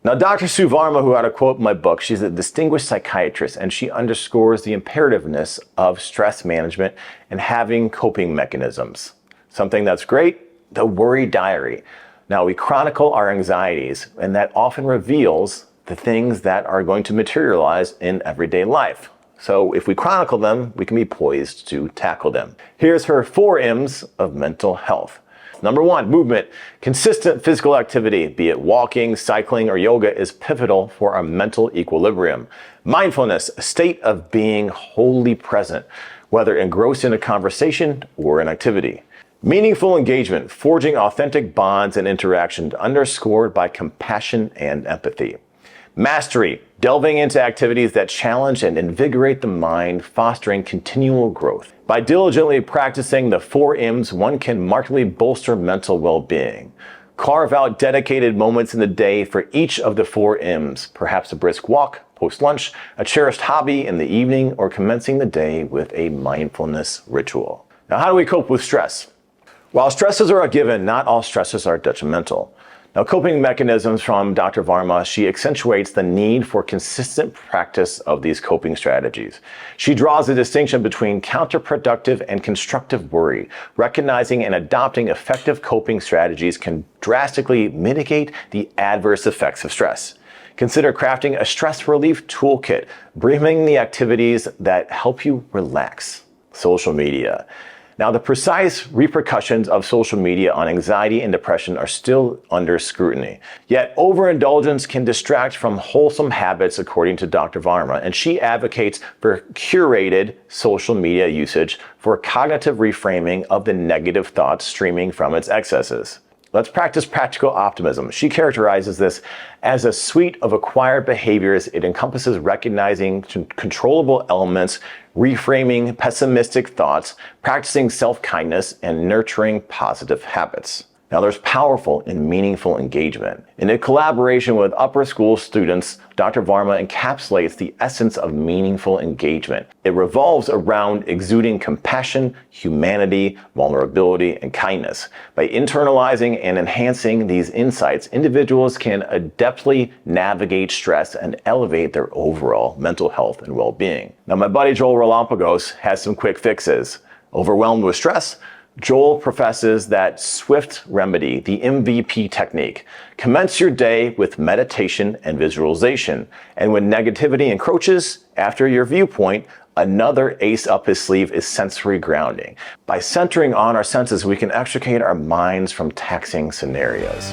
Now, Dr. Sue Varma, who had a quote in my book, she's a distinguished psychiatrist, and she underscores the imperativeness of stress management and having coping mechanisms. Something that's great, the worry diary. Now, we chronicle our anxieties, and that often reveals the things that are going to materialize in everyday life. So if we chronicle them, we can be poised to tackle them. Here's her 4 M's of mental health. Number 1, movement. Consistent physical activity, be it walking, cycling, or yoga, is pivotal for our mental equilibrium. Mindfulness, a state of being wholly present, whether engrossed in a conversation or an activity. Meaningful engagement, forging authentic bonds and interaction underscored by compassion and empathy. Mastery, delving into activities that challenge and invigorate the mind, fostering continual growth. By diligently practicing the 4 M's, one can markedly bolster mental well-being. Carve out dedicated moments in the day for each of the 4 M's, perhaps a brisk walk, post-lunch, a cherished hobby in the evening, or commencing the day with a mindfulness ritual. Now, how do we cope with stress? While stresses are a given, not all stresses are detrimental. Now, coping mechanisms from Dr. Varma, she accentuates the need for consistent practice of these coping strategies. She draws a distinction between counterproductive and constructive worry, recognizing and adopting effective coping strategies can drastically mitigate the adverse effects of stress. Consider crafting a stress relief toolkit, bringing the activities that help you relax. Social media. Now, the precise repercussions of social media on anxiety and depression are still under scrutiny. Yet, overindulgence can distract from wholesome habits, according to Dr. Varma, and she advocates for curated social media usage for cognitive reframing of the negative thoughts streaming from its excesses. Let's practice practical optimism. She characterizes this as a suite of acquired behaviors. It encompasses recognizing controllable elements, reframing pessimistic thoughts, practicing self-kindness, and nurturing positive habits. Now, there's powerful and meaningful engagement. In a collaboration with upper school students, Dr. Varma encapsulates the essence of meaningful engagement. It revolves around exuding compassion, humanity, vulnerability, and kindness. By internalizing and enhancing these insights, individuals can adeptly navigate stress and elevate their overall mental health and well-being. Now, my buddy Joel Relampagos has some quick fixes. Overwhelmed with stress? Joel professes that swift remedy, the MVP technique. Commence your day with meditation and visualization. And when negativity encroaches after your viewpoint, another ace up his sleeve is sensory grounding. By centering on our senses, we can extricate our minds from taxing scenarios.